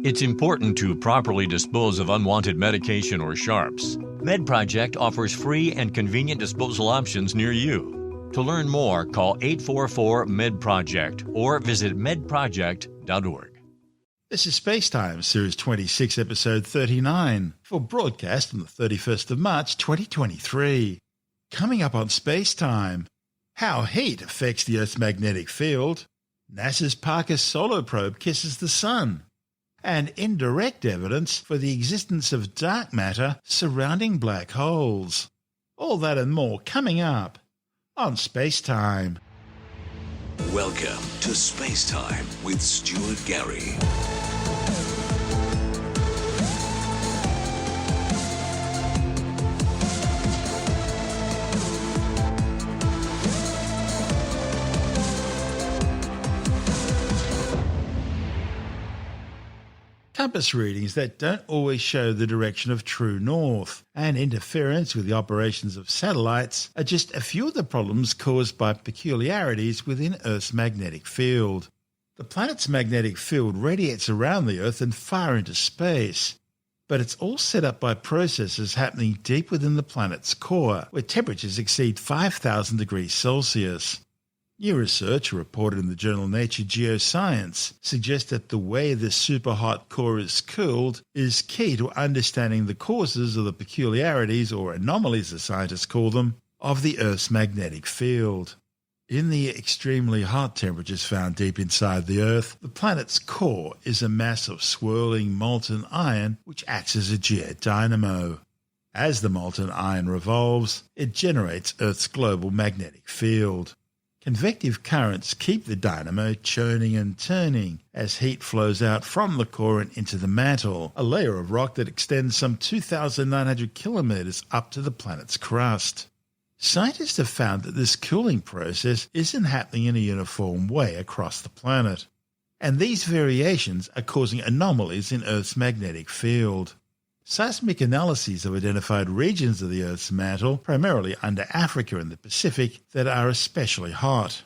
It's important to properly dispose of unwanted medication or sharps. MedProject offers free and convenient disposal options near you. To learn more, call 844-MedProject or visit medproject.org. This is SpaceTime, Series 26, Episode 39, for broadcast on the 31st of March 2023. Coming up on SpaceTime, how heat affects the Earth's magnetic field, NASA's Parker Solar Probe kisses the Sun, and indirect evidence for the existence of dark matter surrounding black holes. All that and more coming up on SpaceTime. Welcome to SpaceTime with Stuart Gary. Compass readings that don't always show the direction of true north, and interference with the operations of satellites are just a few of the problems caused by peculiarities within Earth's magnetic field. The planet's magnetic field radiates around the Earth and far into space, but it's all set up by processes happening deep within the planet's core, where temperatures exceed 5,000 degrees Celsius. New research reported in the journal Nature Geoscience suggests that the way this superhot core is cooled is key to understanding the causes of the peculiarities, or anomalies as scientists call them, of the Earth's magnetic field. In the extremely hot temperatures found deep inside the Earth, the planet's core is a mass of swirling molten iron which acts as a jet dynamo. As the molten iron revolves, it generates Earth's global magnetic field. Convective currents keep the dynamo churning and turning as heat flows out from the core and into the mantle, a layer of rock that extends some 2,900 kilometers up to the planet's crust. Scientists have found that this cooling process isn't happening in a uniform way across the planet, and these variations are causing anomalies in Earth's magnetic field. Seismic analyses have identified regions of the Earth's mantle, primarily under Africa and the Pacific, that are especially hot.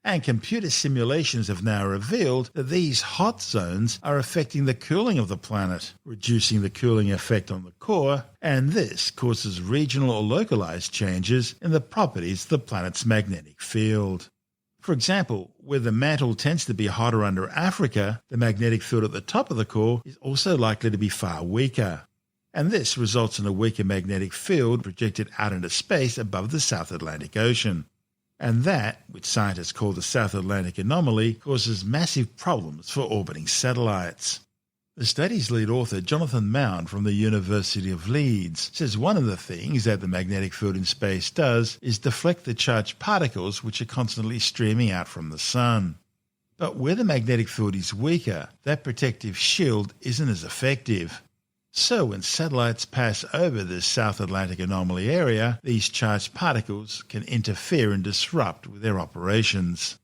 And computer simulations have now revealed that these hot zones are affecting the cooling of the planet, reducing the cooling effect on the core, and this causes regional or localized changes in the properties of the planet's magnetic field. For example, where the mantle tends to be hotter under Africa, the magnetic field at the top of the core is also likely to be far weaker. And this results in a weaker magnetic field projected out into space above the South Atlantic Ocean. And that, which scientists call the South Atlantic Anomaly, causes massive problems for orbiting satellites. The study's lead author, Jonathan Mound from the University of Leeds, says one of the things that the magnetic field in space does is deflect the charged particles which are constantly streaming out from the Sun. But where the magnetic field is weaker, that protective shield isn't as effective. So when satellites pass over this South Atlantic Anomaly area, these charged particles can interfere and disrupt with their operations.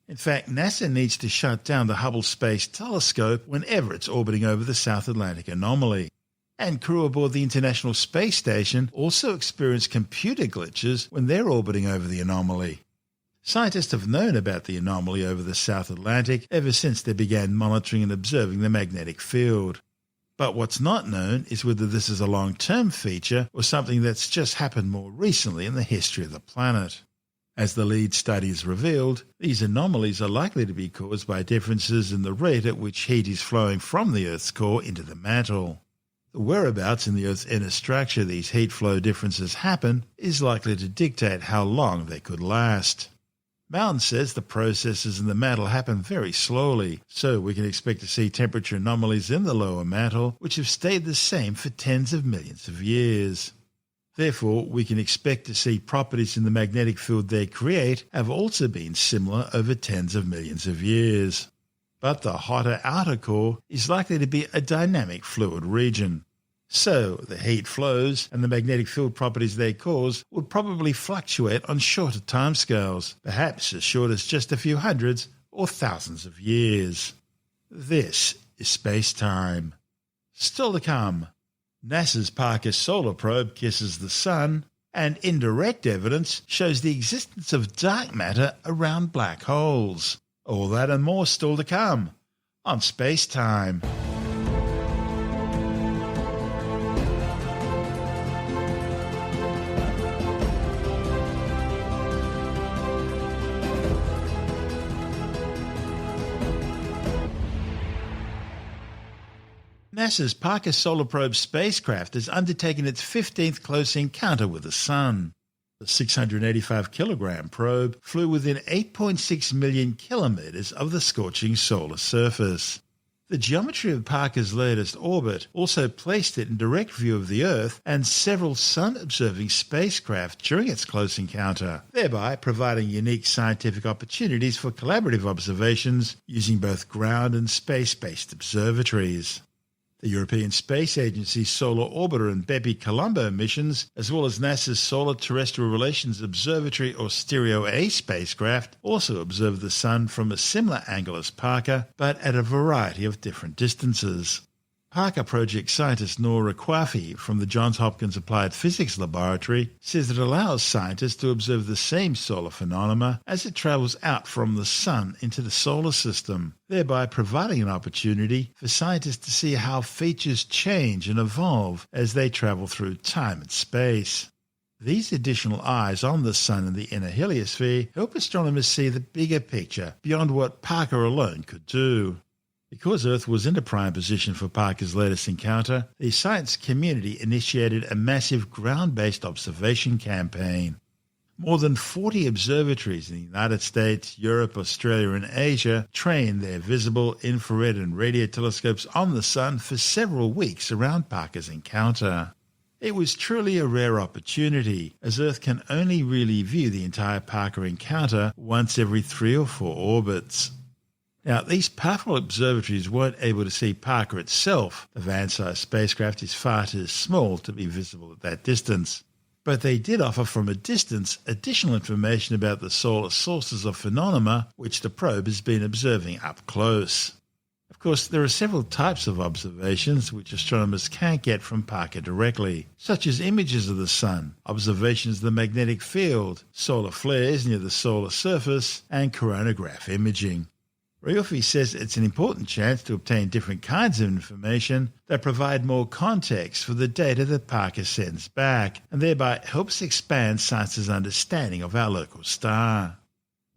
In fact, NASA needs to shut down the Hubble Space Telescope whenever it's orbiting over the South Atlantic Anomaly. And crew aboard the International Space Station also experience computer glitches when they're orbiting over the anomaly. Scientists have known about the anomaly over the South Atlantic ever since they began monitoring and observing the magnetic field. But what's not known is whether this is a long-term feature or something that's just happened more recently in the history of the planet. As the lead study has revealed, these anomalies are likely to be caused by differences in the rate at which heat is flowing from the Earth's core into the mantle. The whereabouts in the Earth's inner structure these heat flow differences happen is likely to dictate how long they could last. Mound says the processes in the mantle happen very slowly, so we can expect to see temperature anomalies in the lower mantle which have stayed the same for tens of millions of years. Therefore, we can expect to see properties in the magnetic field they create have also been similar over tens of millions of years. But the hotter outer core is likely to be a dynamic fluid region. So the heat flows and the magnetic field properties they cause would probably fluctuate on shorter timescales, perhaps as short as just a few hundreds or thousands of years. This is SpaceTime. Still to come, NASA's Parker Solar Probe kisses the Sun, and indirect evidence shows the existence of dark matter around black holes. All that and more still to come on SpaceTime. NASA's Parker Solar Probe spacecraft has undertaken its 15th close encounter with the Sun. The 685-kilogram probe flew within 8.6 million kilometres of the scorching solar surface. The geometry of Parker's latest orbit also placed it in direct view of the Earth and several Sun-observing spacecraft during its close encounter, thereby providing unique scientific opportunities for collaborative observations using both ground and space-based observatories. The European Space Agency's Solar Orbiter and Bepi-Colombo missions, as well as NASA's Solar Terrestrial Relations Observatory or STEREO-A spacecraft, also observed the Sun from a similar angle as Parker, but at a variety of different distances. Parker Project scientist Nora Kwafi from the Johns Hopkins Applied Physics Laboratory says it allows scientists to observe the same solar phenomena as it travels out from the Sun into the solar system, thereby providing an opportunity for scientists to see how features change and evolve as they travel through time and space. These additional eyes on the Sun and the inner heliosphere help astronomers see the bigger picture beyond what Parker alone could do. Because Earth was in a prime position for Parker's latest encounter, the science community initiated a massive ground-based observation campaign. More than 40 observatories in the United States, Europe, Australia and Asia trained their visible, infrared and radio telescopes on the Sun for several weeks around Parker's encounter. It was truly a rare opportunity, as Earth can only really view the entire Parker encounter once every 3 or 4 orbits. Now, these powerful observatories weren't able to see Parker itself. The van-sized spacecraft is far too small to be visible at that distance. But they did offer from a distance additional information about the solar sources of phenomena which the probe has been observing up close. Of course, there are several types of observations which astronomers can't get from Parker directly, such as images of the Sun, observations of the magnetic field, solar flares near the solar surface, and coronagraph imaging. Ryufi says it's an important chance to obtain different kinds of information that provide more context for the data that Parker sends back, and thereby helps expand science's understanding of our local star.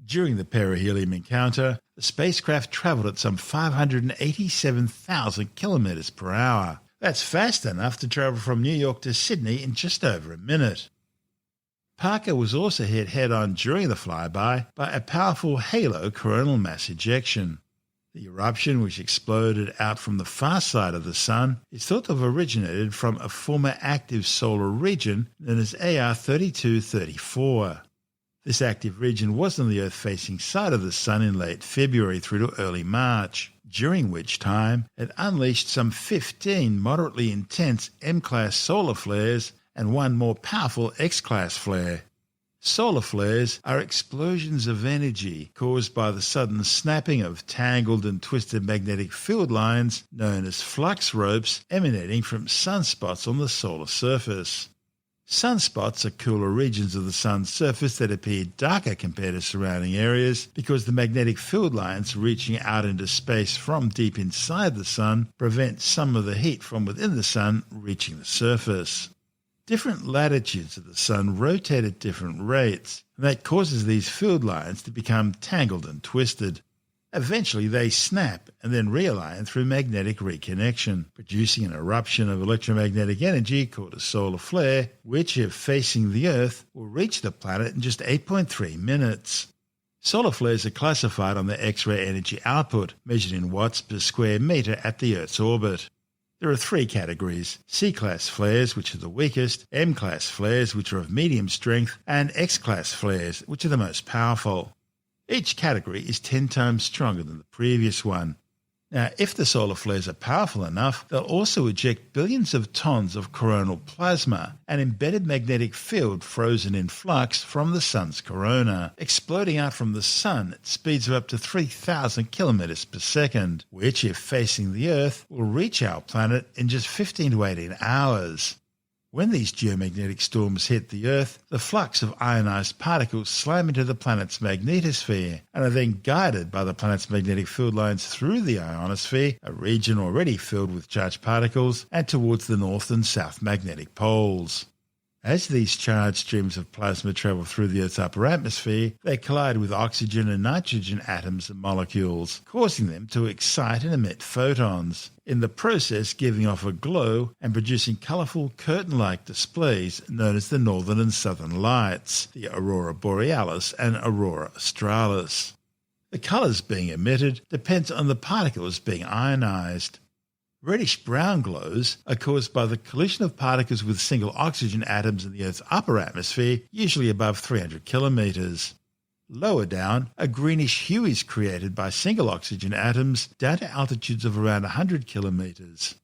During the perihelion encounter, the spacecraft travelled at some 587,000 kilometres per hour. That's fast enough to travel from New York to Sydney in just over a minute. Parker was also hit head-on during the flyby by a powerful halo coronal mass ejection. The eruption, which exploded out from the far side of the Sun, is thought to have originated from a former active solar region known as AR 3234. This active region was on the Earth-facing side of the Sun in late February through to early March, during which time it unleashed some 15 moderately intense M-class solar flares and one more powerful X-class flare. Solar flares are explosions of energy caused by the sudden snapping of tangled and twisted magnetic field lines known as flux ropes emanating from sunspots on the solar surface. Sunspots are cooler regions of the Sun's surface that appear darker compared to surrounding areas because the magnetic field lines reaching out into space from deep inside the Sun prevent some of the heat from within the Sun reaching the surface. Different latitudes of the Sun rotate at different rates, and that causes these field lines to become tangled and twisted. Eventually they snap and then realign through magnetic reconnection, producing an eruption of electromagnetic energy called a solar flare, which, if facing the Earth, will reach the planet in just 8.3 minutes. Solar flares are classified on their X-ray energy output, measured in watts per square metre at the Earth's orbit. There are 3 categories: C-class flares, which are the weakest, M-class flares, which are of medium strength, and X-class flares, which are the most powerful. Each category is 10 times stronger than the previous one. Now, if the solar flares are powerful enough, they'll also eject billions of tons of coronal plasma, an embedded magnetic field frozen in flux from the Sun's corona, exploding out from the Sun at speeds of up to 3,000 kilometers per second, which, if facing the Earth, will reach our planet in just 15 to 18 hours. When these geomagnetic storms hit the Earth, the flux of ionized particles slam into the planet's magnetosphere and are then guided by the planet's magnetic field lines through the ionosphere, a region already filled with charged particles, and towards the north and south magnetic poles. As these charged streams of plasma travel through the Earth's upper atmosphere, they collide with oxygen and nitrogen atoms and molecules, causing them to excite and emit photons, in the process giving off a glow and producing colourful curtain-like displays known as the northern and southern lights, the aurora borealis and aurora australis. The colours being emitted depends on the particles being ionised. Reddish-brown glows are caused by the collision of particles with single oxygen atoms in the Earth's upper atmosphere, usually above 300 kilometres. Lower down, a greenish hue is created by single oxygen atoms down to altitudes of around 100 kilometres.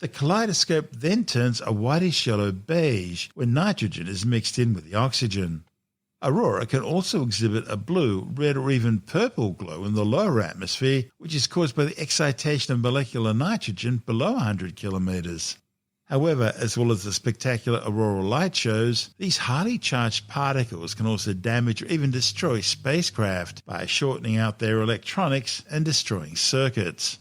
The kaleidoscope then turns a whitish-yellow beige when nitrogen is mixed in with the oxygen. Aurora can also exhibit a blue, red or even purple glow in the lower atmosphere, which is caused by the excitation of molecular nitrogen below 100 kilometres. However, as well as the spectacular auroral light shows, these highly charged particles can also damage or even destroy spacecraft by shortening out their electronics and destroying circuits.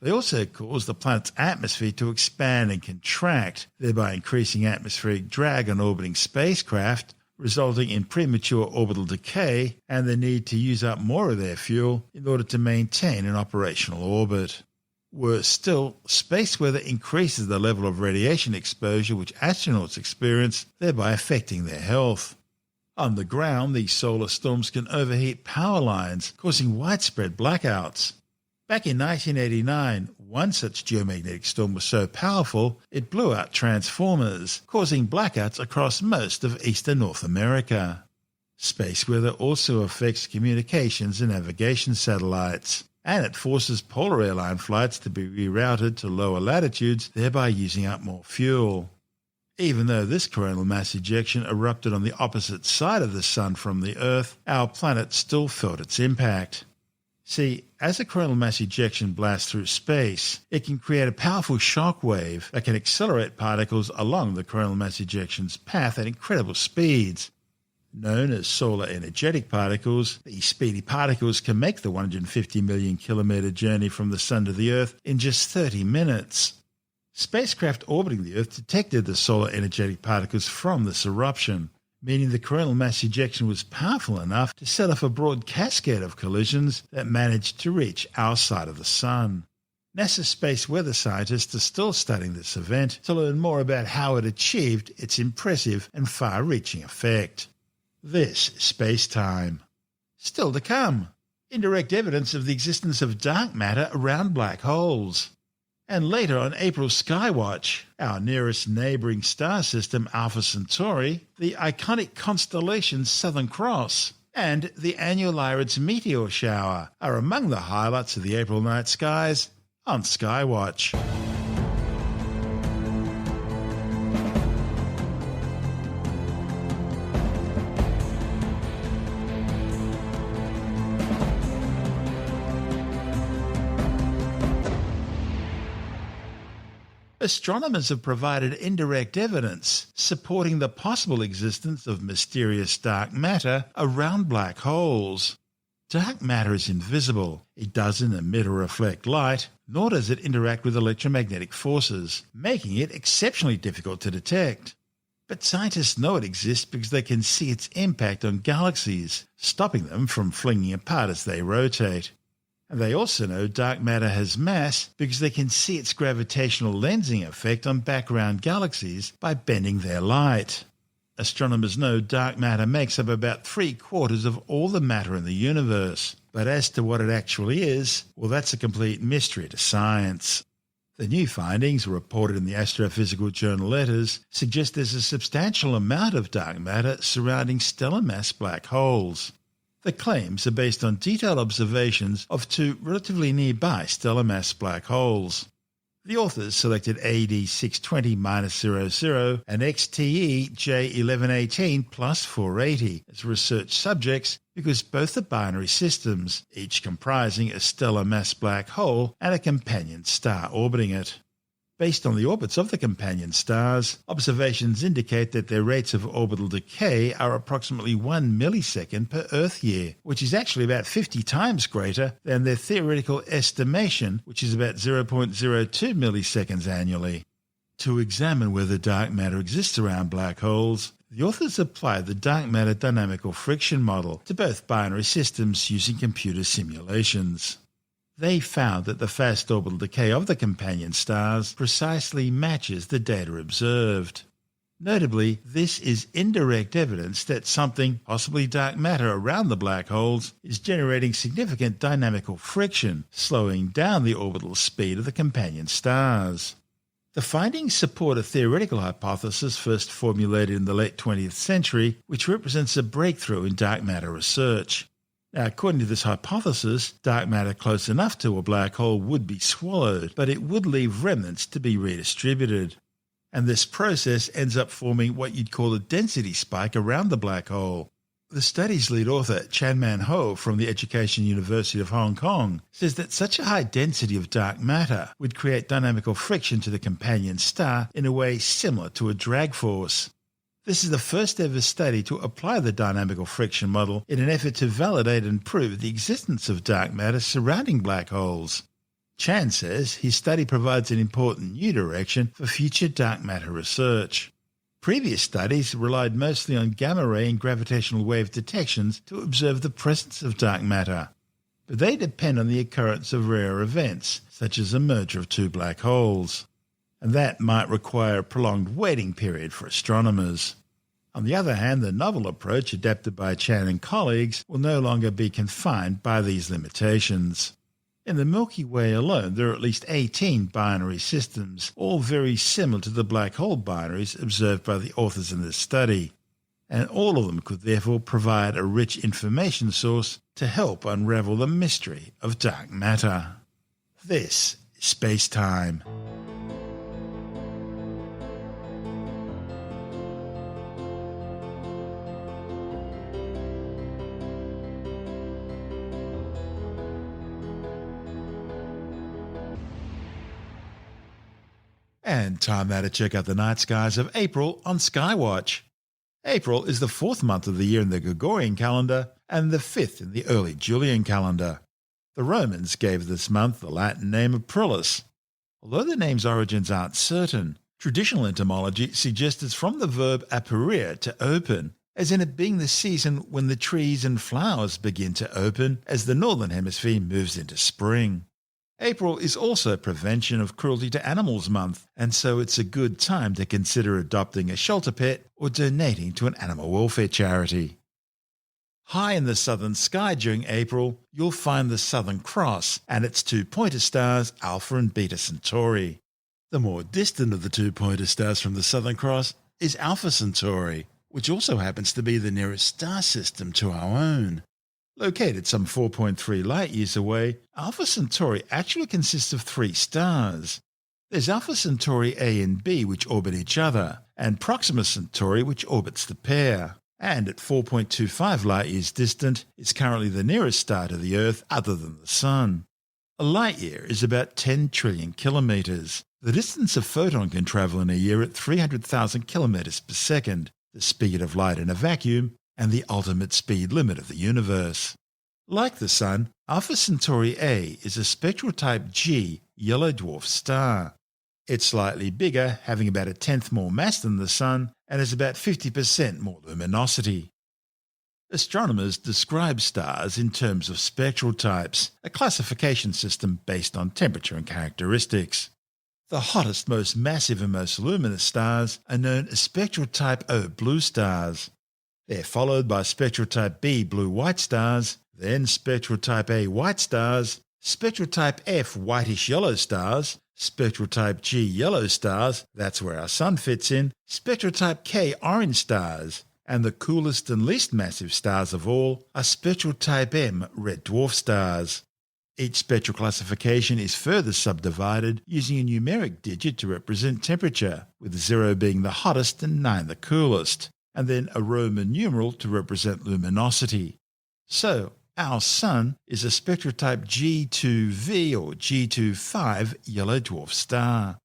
They also cause the planet's atmosphere to expand and contract, thereby increasing atmospheric drag on orbiting spacecraft, resulting in premature orbital decay and the need to use up more of their fuel in order to maintain an operational orbit. Worse still, space weather increases the level of radiation exposure which astronauts experience, thereby affecting their health. On the ground, these solar storms can overheat power lines, causing widespread blackouts. Back in 1989, one such geomagnetic storm was so powerful it blew out transformers, causing blackouts across most of eastern North America. Space weather also affects communications and navigation satellites, and it forces polar airline flights to be rerouted to lower latitudes, thereby using up more fuel. Even though this coronal mass ejection erupted on the opposite side of the Sun from the Earth, our planet still felt its impact. See, as a coronal mass ejection blasts through space, it can create a powerful shock wave that can accelerate particles along the coronal mass ejection's path at incredible speeds. Known as solar energetic particles, these speedy particles can make the 150 million kilometre journey from the Sun to the Earth in just 30 minutes. Spacecraft orbiting the Earth detected the solar energetic particles from this eruption, meaning the coronal mass ejection was powerful enough to set off a broad cascade of collisions that managed to reach our side of the Sun. NASA space weather scientists are still studying this event to learn more about how it achieved its impressive and far-reaching effect. This is SpaceTime. Still to come, indirect evidence of the existence of dark matter around black holes. And later on April's Skywatch, our nearest neighbouring star system Alpha Centauri, the iconic constellation Southern Cross, and the annual Lyrids meteor shower are among the highlights of the April night skies on Skywatch. Astronomers have provided indirect evidence supporting the possible existence of mysterious dark matter around black holes. Dark matter is invisible. It doesn't emit or reflect light, nor does it interact with electromagnetic forces, making it exceptionally difficult to detect. But scientists know it exists because they can see its impact on galaxies, stopping them from flinging apart as they rotate. And they also know dark matter has mass because they can see its gravitational lensing effect on background galaxies by bending their light. Astronomers know dark matter makes up about 3/4 of all the matter in the universe, but as to what it actually is, well, that's a complete mystery to science. The new findings, reported in the astrophysical journal Letters, suggest there's a substantial amount of dark matter surrounding stellar mass black holes. The claims are based on detailed observations of two relatively nearby stellar mass black holes. The authors selected AD 620-00 and XTE J1118 plus 480 as research subjects because both are binary systems, each comprising a stellar mass black hole and a companion star orbiting it. Based on the orbits of the companion stars, observations indicate that their rates of orbital decay are approximately 1 millisecond per Earth year, which is actually about 50 times greater than their theoretical estimation, which is about 0.02 milliseconds annually. To examine whether dark matter exists around black holes, the authors applied the dark matter dynamical friction model to both binary systems using computer simulations. They found that the fast orbital decay of the companion stars precisely matches the data observed. Notably, this is indirect evidence that something, possibly dark matter, around the black holes is generating significant dynamical friction, slowing down the orbital speed of the companion stars. The findings support a theoretical hypothesis first formulated in the late 20th century, which represents a breakthrough in dark matter research. Now, according to this hypothesis, dark matter close enough to a black hole would be swallowed, but it would leave remnants to be redistributed. And this process ends up forming what you'd call a density spike around the black hole. The study's lead author, Chanman Ho from the Education University of Hong Kong, says that such a high density of dark matter would create dynamical friction to the companion star in a way similar to a drag force. This is the first ever study to apply the dynamical friction model in an effort to validate and prove the existence of dark matter surrounding black holes. Chan says his study provides an important new direction for future dark matter research. Previous studies relied mostly on gamma ray and gravitational wave detections to observe the presence of dark matter, but they depend on the occurrence of rare events, such as a merger of two black holes, and that might require a prolonged waiting period for astronomers. On the other hand, the novel approach adapted by Chan and colleagues will no longer be confined by these limitations. In the Milky Way alone, there are at least 18 binary systems, all very similar to the black hole binaries observed by the authors in this study, and all of them could therefore provide a rich information source to help unravel the mystery of dark matter. This is SpaceTime. And time now to check out the night skies of April on Skywatch. April is the 4th month of the year in the Gregorian calendar and the 5th in the early Julian calendar. The Romans gave this month the Latin name Aprilis. Although the name's origins aren't certain, traditional entomology suggests it's from the verb aperire, to open, as in it being the season when the trees and flowers begin to open as the northern hemisphere moves into spring. April is also Prevention of Cruelty to Animals Month, and so it's a good time to consider adopting a shelter pet or donating to an animal welfare charity. High in the southern sky during April, you'll find the Southern Cross and its two pointer stars Alpha and Beta Centauri. The more distant of the two pointer stars from the Southern Cross is Alpha Centauri, which also happens to be the nearest star system to our own. Located some 4.3 light-years away, Alpha Centauri actually consists of 3 stars. There's Alpha Centauri A and B, which orbit each other, and Proxima Centauri, which orbits the pair. And at 4.25 light-years distant, it's currently the nearest star to the Earth other than the Sun. A light-year is about 10 trillion kilometres. The distance a photon can travel in a year at 300,000 kilometres per second, the speed of light in a vacuum, and the ultimate speed limit of the universe. Like the Sun, Alpha Centauri A is a spectral type G yellow dwarf star. It's slightly bigger, having about 1/10 more mass than the Sun, and has about 50% more luminosity. Astronomers describe stars in terms of spectral types, a classification system based on temperature and characteristics. The hottest, most massive and most luminous stars are known as spectral type O blue stars. They're followed by spectral type B blue-white stars, then spectral type A white stars, spectral type F whitish-yellow stars, spectral type G yellow stars, that's where our Sun fits in, spectral type K orange stars, and the coolest and least massive stars of all are spectral type M red dwarf stars. Each spectral classification is further subdivided using a numeric digit to represent temperature, with 0 being the hottest and 9 the coolest, and then a Roman numeral to represent luminosity. So, our Sun is a spectral type G2V or G25 yellow dwarf star.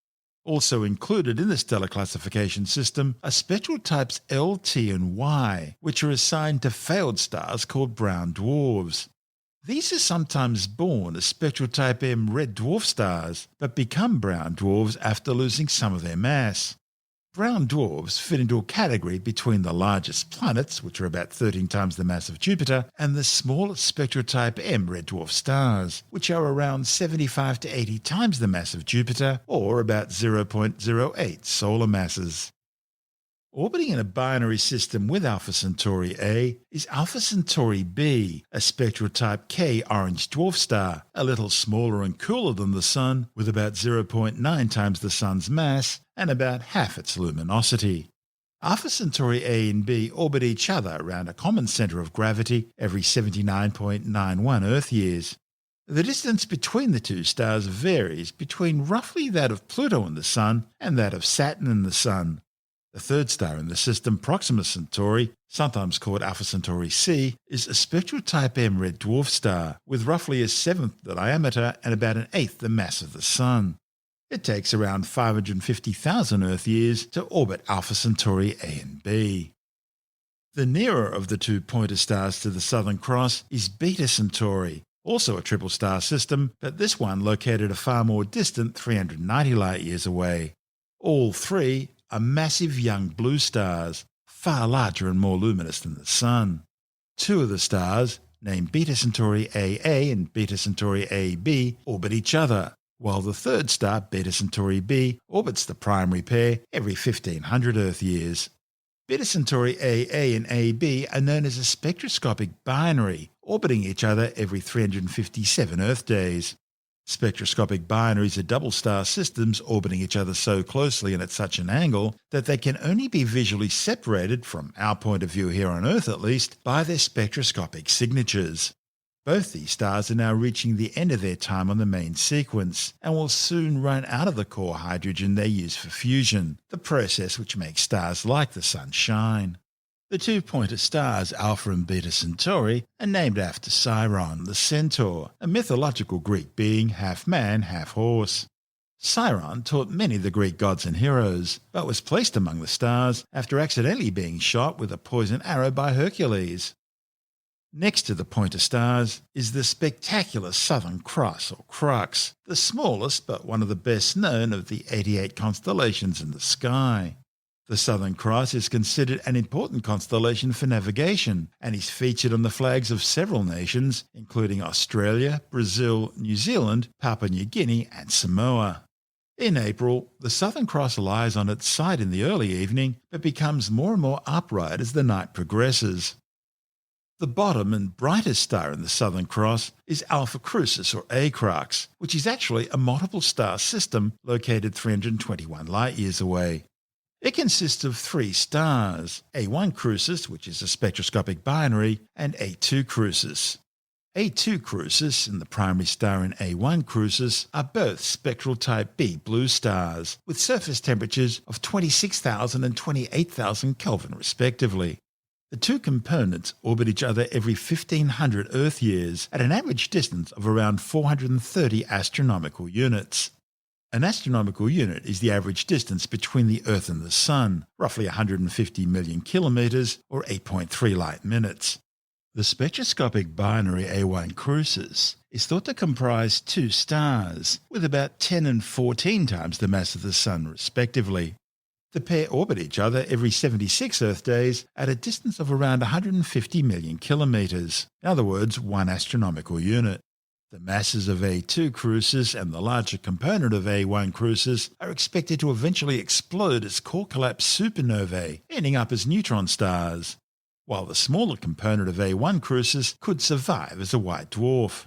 Also included in the stellar classification system are spectral types L, T and Y, which are assigned to failed stars called brown dwarfs. These are sometimes born as spectral type M red dwarf stars, but become brown dwarfs after losing some of their mass. Brown dwarfs fit into a category between the largest planets, which are about 13 times the mass of Jupiter, and the smallest spectral type M red dwarf stars, which are around 75 to 80 times the mass of Jupiter, or about 0.08 solar masses. Orbiting in a binary system with Alpha Centauri A is Alpha Centauri B, a spectral type K orange dwarf star, a little smaller and cooler than the Sun, with about 0.9 times the Sun's mass and about half its luminosity. Alpha Centauri A and B orbit each other around a common centre of gravity every 79.91 Earth years. The distance between the two stars varies between roughly that of Pluto and the Sun and that of Saturn and the Sun. The third star in the system, Proxima Centauri, sometimes called Alpha Centauri C, is a spectral type M red dwarf star, with roughly a seventh the diameter and about an eighth the mass of the Sun. It takes around 550,000 Earth years to orbit Alpha Centauri A and B. The nearer of the two pointer stars to the Southern Cross is Beta Centauri, also a triple star system, but this one located a far more distant 390 light-years away. All three are massive young blue stars, far larger and more luminous than the Sun. Two of the stars, named Beta Centauri AA and Beta Centauri AB, orbit each other, while the third star, Beta Centauri B, orbits the primary pair every 1500 Earth years. Beta Centauri AA and AB are known as a spectroscopic binary, orbiting each other every 357 Earth days. Spectroscopic binaries are double-star systems orbiting each other so closely and at such an angle that they can only be visually separated, from our point of view here on Earth at least, by their spectroscopic signatures. Both these stars are now reaching the end of their time on the main sequence and will soon run out of the core hydrogen they use for fusion, the process which makes stars like the Sun shine. The two pointer stars, Alpha and Beta Centauri, are named after Chiron, the centaur, a mythological Greek being half man, half horse. Chiron taught many of the Greek gods and heroes, but was placed among the stars after accidentally being shot with a poisoned arrow by Hercules. Next to the pointer stars is the spectacular Southern Cross, or Crux, the smallest but one of the best known of the 88 constellations in the sky. The Southern Cross is considered an important constellation for navigation and is featured on the flags of several nations, including Australia, Brazil, New Zealand, Papua New Guinea and Samoa. In April, the Southern Cross lies on its side in the early evening, but becomes more and more upright as the night progresses. The bottom and brightest star in the Southern Cross is Alpha Crucis, or A Crux, which is actually a multiple star system located 321 light-years away. It consists of three stars, A1 Crucis, which is a spectroscopic binary, and A2 Crucis. A2 Crucis and the primary star in A1 Crucis are both spectral type B blue stars, with surface temperatures of 26,000 and 28,000 Kelvin respectively. The two components orbit each other every 1500 Earth years at an average distance of around 430 astronomical units. An astronomical unit is the average distance between the Earth and the Sun, roughly 150 million kilometres or 8.3 light minutes. The spectroscopic binary A1 Crucis is thought to comprise two stars, with about 10 and 14 times the mass of the Sun respectively. The pair orbit each other every 76 Earth days at a distance of around 150 million kilometres, in other words, one astronomical unit. The masses of A2 Crucis and the larger component of A1 Crucis are expected to eventually explode as core collapse supernovae, ending up as neutron stars, while the smaller component of A1 Crucis could survive as a white dwarf.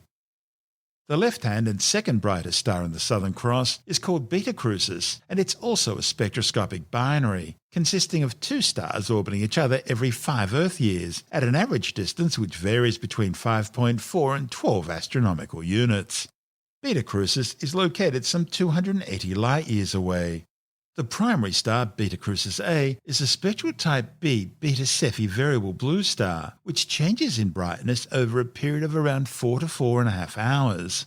The left-hand and second brightest star in the Southern Cross is called Beta Crucis, and it's also a spectroscopic binary, consisting of two stars orbiting each other every 5 Earth years, at an average distance which varies between 5.4 and 12 astronomical units. Beta Crucis is located some 280 light-years away. The primary star, Beta Crucis A, is a spectral type B Beta Cephei variable blue star, which changes in brightness over a period of around 4 to 4.5 hours.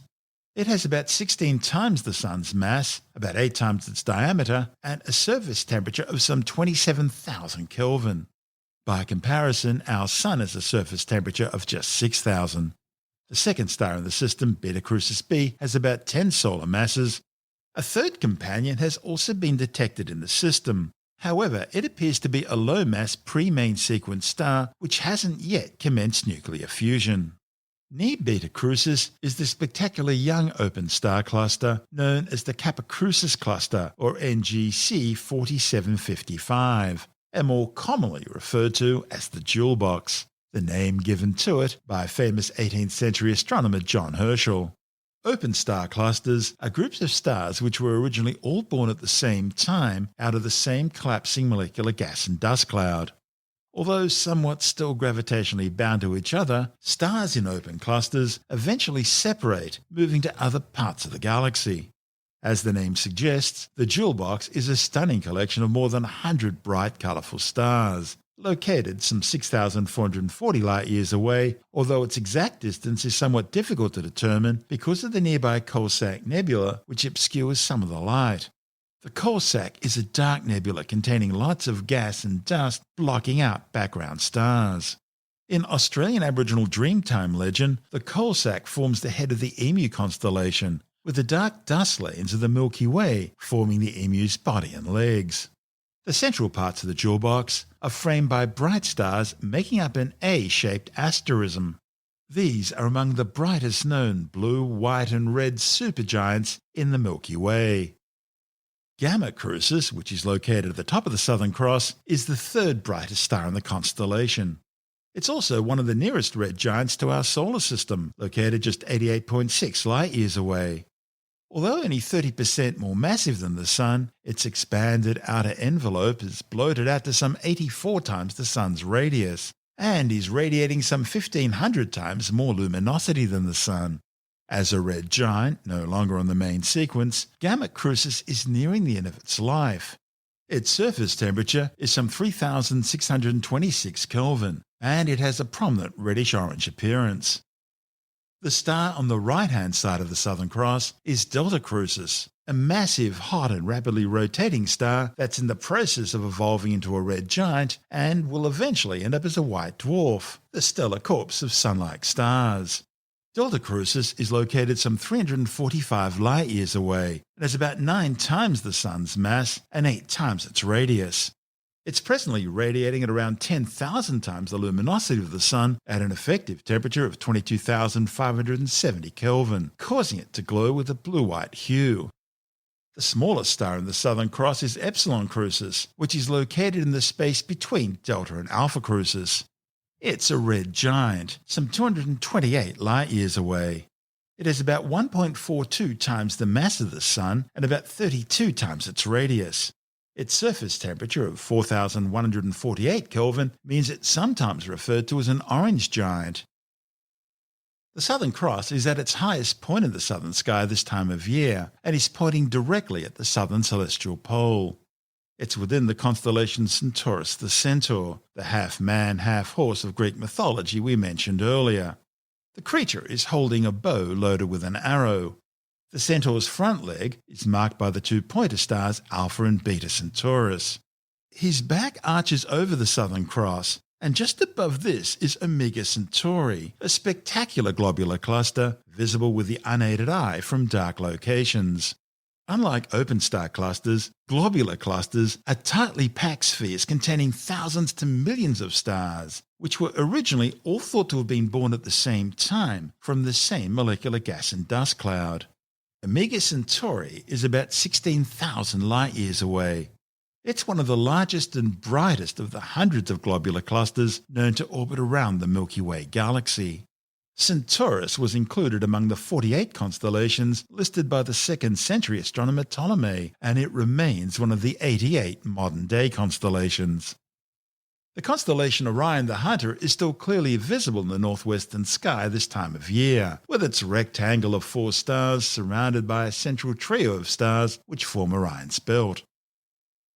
It has about 16 times the Sun's mass, about 8 times its diameter, and a surface temperature of some 27,000 Kelvin. By comparison, our Sun has a surface temperature of just 6,000. The second star in the system, Beta Crucis b, has about 10 solar masses. A third companion has also been detected in the system. However, it appears to be a low-mass pre-main sequence star which hasn't yet commenced nuclear fusion. Near Beta Crucis is the spectacular young open star cluster known as the Kappa Crucis cluster, or NGC 4755, and more commonly referred to as the Jewel Box, the name given to it by famous 18th century astronomer John Herschel. Open star clusters are groups of stars which were originally all born at the same time out of the same collapsing molecular gas and dust cloud. Although somewhat still gravitationally bound to each other, stars in open clusters eventually separate, moving to other parts of the galaxy. As the name suggests, the Jewel Box is a stunning collection of more than 100 bright, colourful stars, located some 6,440 light-years away, although its exact distance is somewhat difficult to determine because of the nearby Coalsack Nebula, which obscures some of the light. The Coalsack is a dark nebula containing lots of gas and dust blocking out background stars. In Australian Aboriginal Dreamtime legend, the Coalsack forms the head of the Emu constellation, with the dark dust lanes of the Milky Way forming the emu's body and legs. The central parts of the Jewel Box are framed by bright stars making up an A-shaped asterism. These are among the brightest known blue, white and red supergiants in the Milky Way. Gamma Crucis, which is located at the top of the Southern Cross, is the third brightest star in the constellation. It's also one of the nearest red giants to our solar system, located just 88.6 light-years away. Although only 30% more massive than the Sun, its expanded outer envelope is bloated out to some 84 times the Sun's radius, and is radiating some 1,500 times more luminosity than the Sun. As a red giant, no longer on the main sequence, Gamma Crucis is nearing the end of its life. Its surface temperature is some 3,626 Kelvin, and it has a prominent reddish-orange appearance. The star on the right-hand side of the Southern Cross is Delta Crucis, a massive, hot and rapidly rotating star that's in the process of evolving into a red giant and will eventually end up as a white dwarf, the stellar corpse of Sun-like stars. Delta Crucis is located some 345 light-years away and has about 9 times the Sun's mass and 8 times its radius. It's presently radiating at around 10,000 times the luminosity of the Sun at an effective temperature of 22,570 Kelvin, causing it to glow with a blue-white hue. The smallest star in the Southern Cross is Epsilon Crucis, which is located in the space between Delta and Alpha Crucis. It's a red giant, some 228 light-years away. It has about 1.42 times the mass of the Sun and about 32 times its radius. Its surface temperature of 4,148 Kelvin means it's sometimes referred to as an orange giant. The Southern Cross is at its highest point in the southern sky this time of year and is pointing directly at the southern celestial pole. It's within the constellation Centaurus the Centaur, the half-man, half-horse of Greek mythology we mentioned earlier. The creature is holding a bow loaded with an arrow. The Centaur's front leg is marked by the 2 pointer stars Alpha and Beta Centaurus. His back arches over the Southern Cross, and just above this is Omega Centauri, a spectacular globular cluster visible with the unaided eye from dark locations. Unlike open star clusters, globular clusters are tightly packed spheres containing thousands to millions of stars, which were originally all thought to have been born at the same time from the same molecular gas and dust cloud. Omega Centauri is about 16,000 light-years away. It's one of the largest and brightest of the hundreds of globular clusters known to orbit around the Milky Way galaxy. Centaurus was included among the 48 constellations listed by the 2nd century astronomer Ptolemy, and it remains one of the 88 modern-day constellations. The constellation Orion the Hunter is still clearly visible in the northwestern sky this time of year, with its rectangle of 4 stars surrounded by a central trio of stars which form Orion's belt.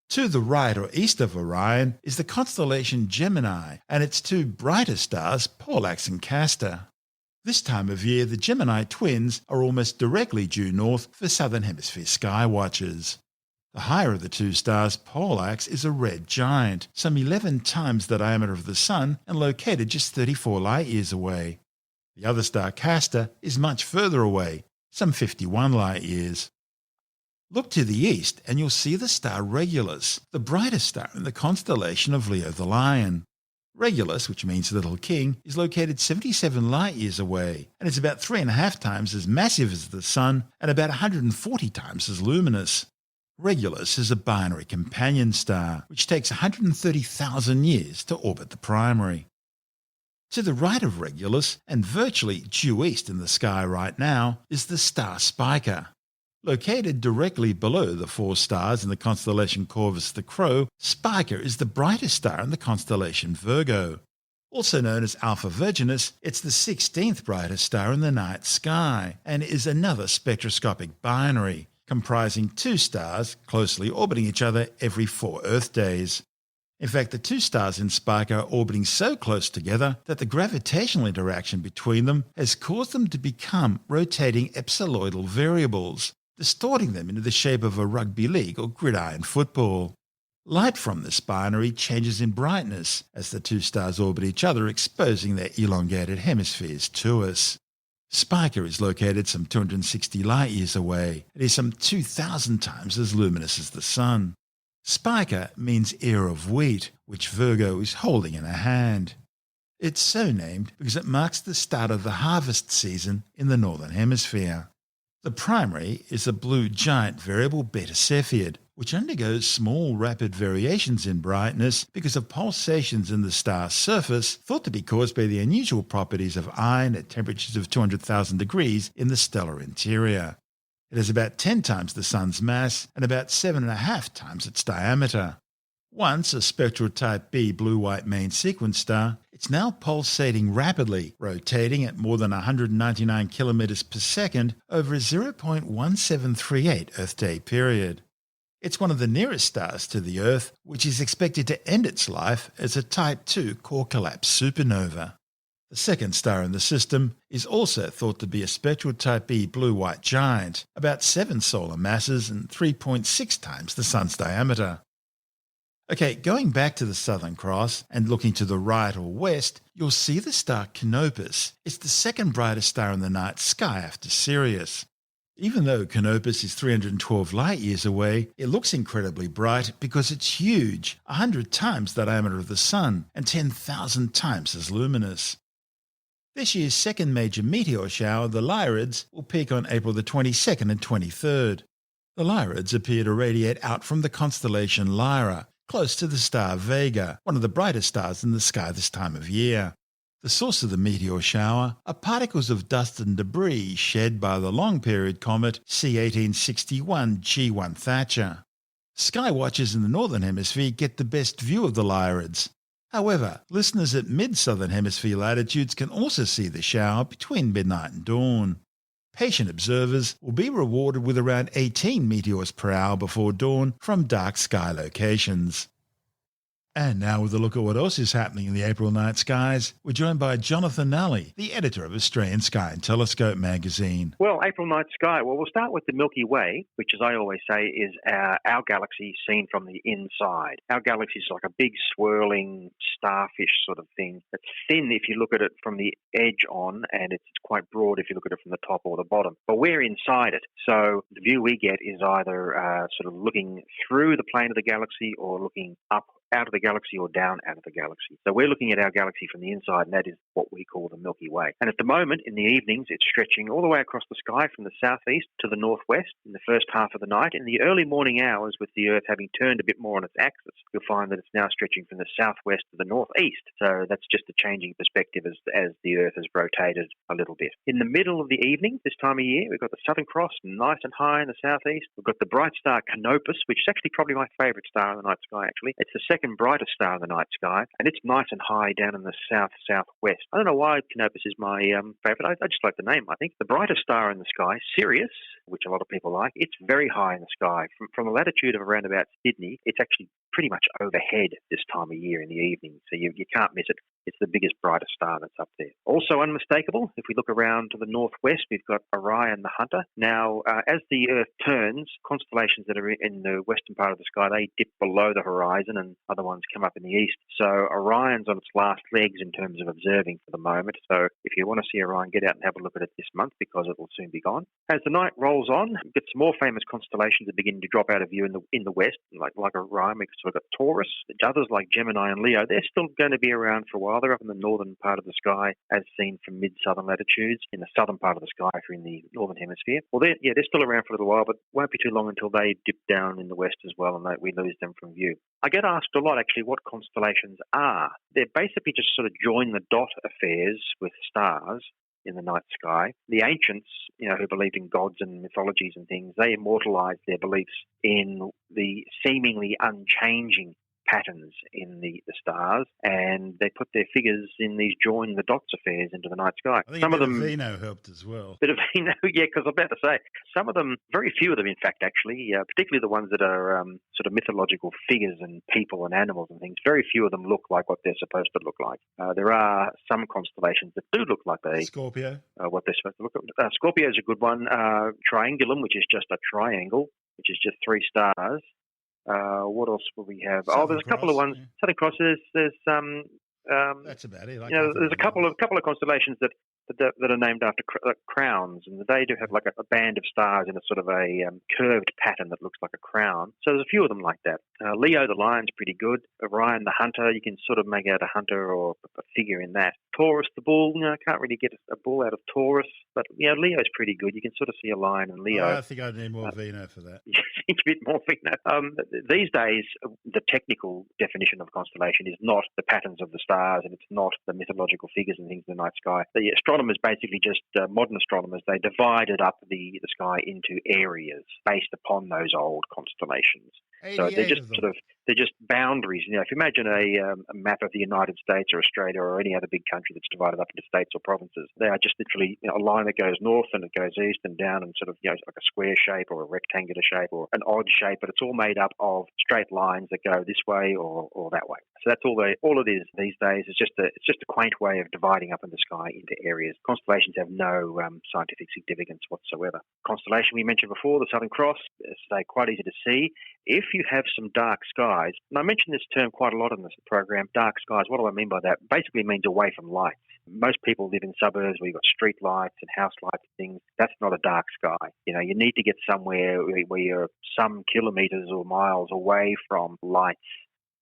To the right or east of Orion is the constellation Gemini and its 2 brightest stars, Pollux and Castor. This time of year, the Gemini twins are almost directly due north for Southern Hemisphere sky watchers. The higher of the 2 stars, Pollux, is a red giant, some 11 times the diameter of the Sun and located just 34 light-years away. The other star, Castor, is much further away, some 51 light years. Look to the east and you'll see the star Regulus, the brightest star in the constellation of Leo the Lion. Regulus, which means Little King, is located 77 light years away and is about 3.5 times as massive as the Sun and about 140 times as luminous. Regulus is a binary companion star, which takes 130,000 years to orbit the primary. To the right of Regulus, and virtually due east in the sky right now, is the star Spica. Located directly below the 4 stars in the constellation Corvus the Crow, Spica is the brightest star in the constellation Virgo. Also known as Alpha Virginis, it's the 16th brightest star in the night sky, and is another spectroscopic binary, comprising 2 stars closely orbiting each other every 4 Earth days. In fact, the 2 stars in Spica are orbiting so close together that the gravitational interaction between them has caused them to become rotating ellipsoidal variables, distorting them into the shape of a rugby league or gridiron football. Light from this binary changes in brightness as the 2 stars orbit each other, exposing their elongated hemispheres to us. Spica is located some 260 light years away. It is some 2,000 times as luminous as the Sun. Spica means ear of wheat, which Virgo is holding in her hand. It's so named because it marks the start of the harvest season in the Northern Hemisphere. The primary is a blue giant variable beta Cepheid, which undergoes small rapid variations in brightness because of pulsations in the star's surface thought to be caused by the unusual properties of iron at temperatures of 200,000 degrees in the stellar interior. It has about 10 times the Sun's mass and about 7.5 times its diameter. Once a spectral type B blue-white main sequence star, it's now pulsating rapidly, rotating at more than 199 kilometers per second over a 0.1738 Earth-day period. It's one of the nearest stars to the Earth, which is expected to end its life as a Type II core collapse supernova. The second star in the system is also thought to be a spectral Type B blue-white giant, about 7 solar masses and 3.6 times the Sun's diameter. Okay, going back to the Southern Cross and looking to the right or west, you'll see the star Canopus. It's the second brightest star in the night sky after Sirius. Even though Canopus is 312 light years away, it looks incredibly bright because it's huge, 100 times the diameter of the Sun and 10,000 times as luminous. This year's second major meteor shower, the Lyrids, will peak on April the 22nd and 23rd. The Lyrids appear to radiate out from the constellation Lyra, close to the star Vega, one of the brightest stars in the sky this time of year. The source of the meteor shower are particles of dust and debris shed by the long-period comet C1861 G1 Thatcher. Sky watchers in the Northern Hemisphere get the best view of the Lyrids. However, listeners at mid-Southern Hemisphere latitudes can also see the shower between midnight and dawn. Patient observers will be rewarded with around 18 meteors per hour before dawn from dark sky locations. And now with a look at what else is happening in the April night skies, we're joined by Jonathan Nally, the editor of Australian Sky and Telescope magazine. Well, April night sky. Well, we'll start with the Milky Way, which, as I always say, is our galaxy seen from the inside. Our galaxy is like a big swirling starfish sort of thing. It's thin if you look at it from the edge on, and it's quite broad if you look at it from the top or the bottom. But we're inside it, so the view we get is either sort of looking through the plane of the galaxy or looking up out of the galaxy or down out of the galaxy. So we're looking at our galaxy from the inside, and that is what we call the Milky Way. And at the moment, in the evenings, it's stretching all the way across the sky from the southeast to the northwest in the first half of the night. In the early morning hours, with the Earth having turned a bit more on its axis, you'll find that it's now stretching from the southwest to the northeast. So that's just a changing perspective as the Earth has rotated a little bit. In the middle of the evening, this time of year, we've got the Southern Cross nice and high in the southeast. We've got the bright star Canopus, which is actually probably my favourite star in the night sky, actually. It's the second brightest star in the night sky, and it's nice and high down in the southwest. I don't know why Canopus is my favourite. I just like the name, I think. The brightest star in the sky, Sirius, which a lot of people like, it's very high in the sky. From a latitude of around about Sydney, it's actually pretty much overhead this time of year in the evening, so you can't miss it. It's the biggest, brightest star that's up there. Also unmistakable, if we look around to the northwest, we've got Orion the Hunter. Now, as the Earth turns, constellations that are in the western part of the sky, they dip below the horizon and other ones come up in the east. So Orion's on its last legs in terms of observing for the moment. So if you want to see Orion, get out and have a look at it this month because it will soon be gone. As the night rolls on, we get some more famous constellations that begin to drop out of view in the west, like Orion. We've sort of got Taurus. Others like Gemini and Leo, they're still going to be around for a while. They're up in the northern part of the sky as seen from mid-southern latitudes. In the southern part of the sky if you're in the northern hemisphere. Well, they're still around for a little while, but won't be too long until they dip down in the west as well and we lose them from view. I get asked a lot, actually, what constellations are. They're basically just sort of join the dot affairs with stars in the night sky. The ancients, who believed in gods and mythologies and things, they immortalized their beliefs in the seemingly unchanging patterns in the stars, and they put their figures in these join the dots affairs into the night sky. I think some of them Vino helped as well. Bit of Vino, yeah, because I'm about to say some of them, very few of them, in fact, actually, particularly the ones that are sort of mythological figures and people and animals and things. Very few of them look like what they're supposed to look like. There are some constellations that do look like Scorpio, what they're supposed to look like. Scorpio is a good one. Triangulum, which is just a triangle, which is just three stars. What else will we have? There's a couple of ones. Yeah. Southern Cross. There's that's about it. There's a couple of constellations that are named after crowns, and they do have like a band of stars in a sort of a curved pattern that looks like a crown. So there's a few of them like that. Leo the Lion's pretty good. Orion the Hunter, you can sort of make out a hunter or a figure in that. Taurus the Bull, I can't really get a bull out of Taurus, but Leo's pretty good. You can sort of see a lion in Leo. I think I'd need more Vino for that. A bit more Vino. These days, the technical definition of constellation is not the patterns of the stars, and it's not the mythological figures and things in the night sky. The astronomers basically just, modern astronomers, they divided up the sky into areas based upon those old constellations. So they're just boundaries. If you imagine a map of the United States or Australia or any other big country that's divided up into states or provinces, they are just literally a line that goes north and it goes east and down and sort of like a square shape or a rectangular shape or an odd shape, but it's all made up of straight lines that go this way or that way. So that's all it is these days. It's just a quaint way of dividing up in the sky into areas. Constellations have no scientific significance whatsoever. Constellation we mentioned before, the Southern Cross, is quite easy to see. If you have some dark skies, and I mentioned this term quite a lot in this program, dark skies, what do I mean by that? Basically means away from lights. Most people live in suburbs where you've got street lights and house lights and things. That's not a dark sky. You need to get somewhere where you're some kilometres or miles away from lights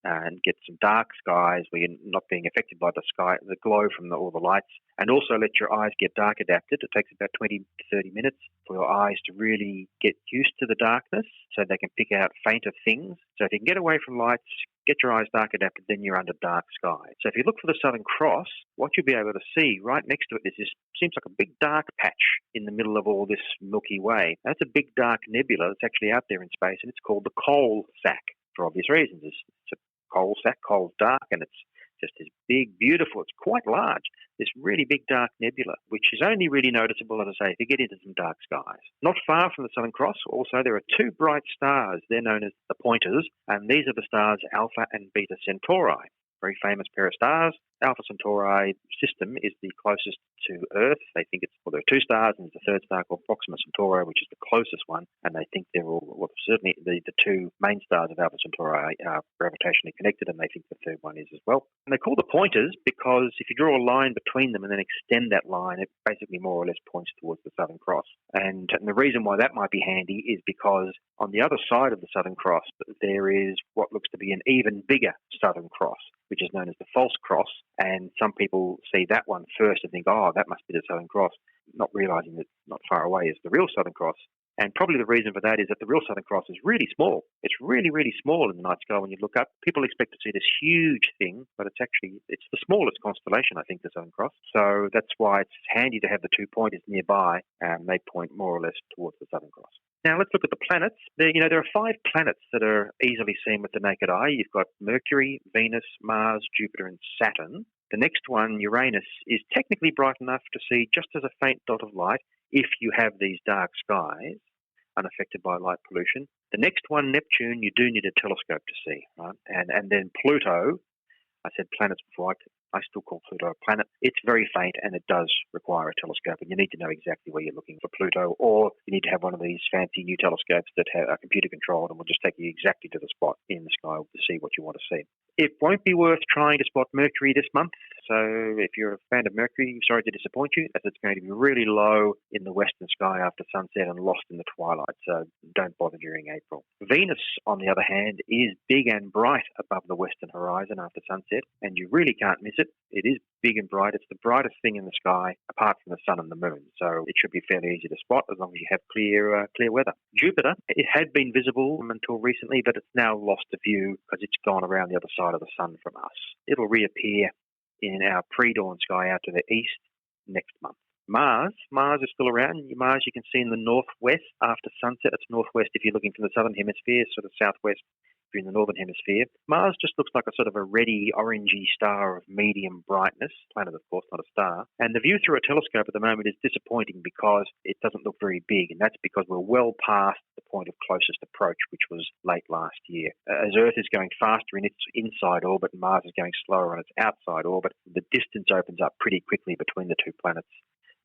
and get some dark skies where you're not being affected by the glow from all the lights, and also let your eyes get dark adapted. It takes about 20 to 30 minutes for your eyes to really get used to the darkness so they can pick out fainter things. So if you can get away from lights, get your eyes dark adapted, then you're under dark sky. So if you look for the Southern Cross, what you'll be able to see right next to it is this, seems like a big dark patch in the middle of all this Milky Way. That's a big dark nebula that's actually out there in space, and it's called the coal sack for obvious reasons. It's a coal sack, coal's dark, and it's just this big, beautiful, it's quite large, this really big dark nebula, which is only really noticeable, as I say, if you get into some dark skies. Not far from the Southern Cross, also, there are two bright stars. They're known as the pointers, and these are the stars Alpha and Beta Centauri. Very famous pair of stars. Alpha Centauri system is the closest to Earth. They think there are two stars, and there's a third star called Proxima Centauri, which is the closest one, and they think they're all, certainly the two main stars of Alpha Centauri are gravitationally connected, and they think the third one is as well. And they're called the pointers because if you draw a line between them and then extend that line, it basically more or less points towards the Southern Cross. And the reason why that might be handy is because on the other side of the Southern Cross, there is what looks to be an even bigger Southern Cross, which is known as the False Cross. And some people see that one first and think, that must be the Southern Cross, not realising that not far away is the real Southern Cross. And probably the reason for that is that the real Southern Cross is really small. It's really, really small in the night sky when you look up. People expect to see this huge thing, but it's the smallest constellation, I think, the Southern Cross. So that's why it's handy to have the two pointers nearby, and they point more or less towards the Southern Cross. Now, let's look at the planets. There are 5 planets that are easily seen with the naked eye. You've got Mercury, Venus, Mars, Jupiter, and Saturn. The next one, Uranus, is technically bright enough to see just as a faint dot of light if you have these dark skies, unaffected by light pollution. The next one, Neptune, you do need a telescope to see, right? And then Pluto, I said planets before, I still call Pluto a planet. It's very faint and it does require a telescope, and you need to know exactly where you're looking for Pluto, or you need to have one of these fancy new telescopes that are computer controlled and will just take you exactly to the spot in the sky to see what you want to see. It won't be worth trying to spot Mercury this month, so if you're a fan of Mercury, sorry to disappoint you, as it's going to be really low in the western sky after sunset and lost in the twilight, so don't bother during April. Venus, on the other hand, is big and bright above the western horizon after sunset, and you really can't miss it. It is big and bright. It's the brightest thing in the sky apart from the sun and the moon, so it should be fairly easy to spot as long as you have clear weather. Jupiter, it had been visible until recently, but it's now lost a view because it's gone around the other side of the sun from us. It'll reappear in our pre-dawn sky out to the east next month. Mars is still around. Mars you can see in the northwest after sunset. It's northwest if you're looking from the southern hemisphere, sort of southwest if you're in the northern hemisphere. Mars just looks like a sort of a reddy, orangey star of medium brightness. Planet, of course, not a star. And the view through a telescope at the moment is disappointing because it doesn't look very big, and that's because we're well past the point of closest approach, which was late last year. As Earth is going faster in its inside orbit and Mars is going slower on its outside orbit, the distance opens up pretty quickly between the two planets.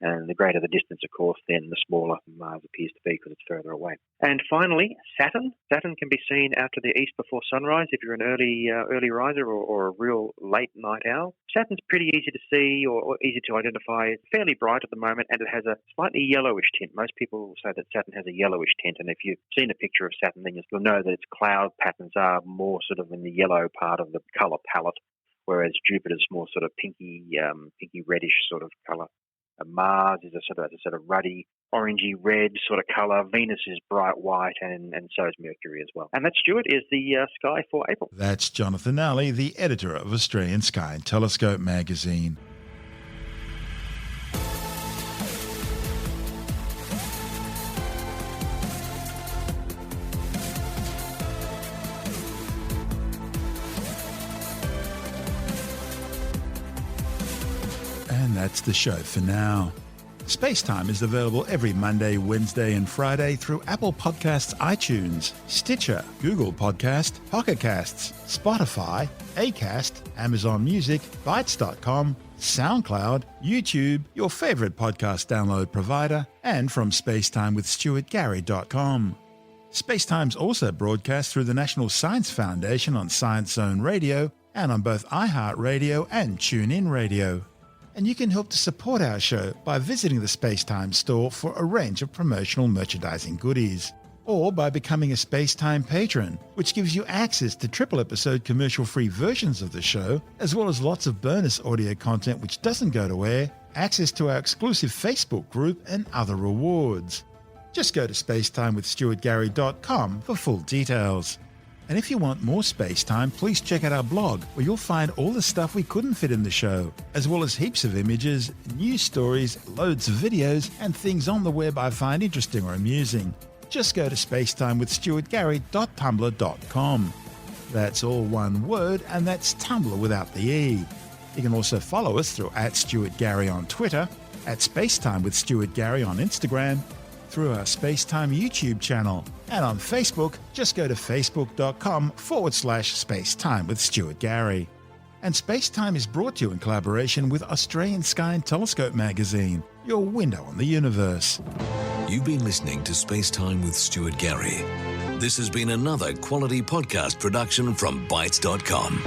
And the greater the distance, of course, then the smaller Mars appears to be because it's further away. And finally, Saturn. Saturn can be seen out to the east before sunrise if you're an early riser or a real late night owl. Saturn's pretty easy to see or easy to identify. It's fairly bright at the moment, and it has a slightly yellowish tint. Most people say that Saturn has a yellowish tint, and if you've seen a picture of Saturn, then you'll know that its cloud patterns are more sort of in the yellow part of the colour palette, whereas Jupiter's more sort of pinky reddish sort of colour. Mars is a sort of ruddy, orangey red sort of colour. Venus is bright white, and so is Mercury as well. And that, Stuart, is the sky for April. That's Jonathan Alley, the editor of Australian Sky and Telescope magazine. And that's the show for now. SpaceTime is available every Monday, Wednesday and Friday through Apple Podcasts, iTunes, Stitcher, Google Podcast, Pocket Casts, Spotify, Acast, Amazon Music, Bytes.com, SoundCloud, YouTube, your favourite podcast download provider, and from spacetimewithstuartgary.com. SpaceTime's also broadcast through the National Science Foundation on Science Zone Radio and on both iHeartRadio and TuneIn Radio. And you can help to support our show by visiting the SpaceTime store for a range of promotional merchandising goodies, or by becoming a SpaceTime patron, which gives you access to triple-episode commercial-free versions of the show, as well as lots of bonus audio content which doesn't go to air, access to our exclusive Facebook group, and other rewards. Just go to spacetimewithstuartgary.com for full details. And if you want more SpaceTime, please check out our blog, where you'll find all the stuff we couldn't fit in the show, as well as heaps of images, news stories, loads of videos, and things on the web I find interesting or amusing. Just go to spacetimewithstuartgary.tumblr.com. That's all one word, and that's Tumblr without the E. You can also follow us through @StuartGary on Twitter, @SpaceTimeWithStuartGary on Instagram, through our SpaceTime YouTube channel, and on Facebook, just go to facebook.com/SpaceTime with Stuart Gary. And SpaceTime is brought to you in collaboration with Australian Sky and Telescope magazine, your window on the universe. You've been listening to SpaceTime with Stuart Gary. This has been another quality podcast production from Bytes.com.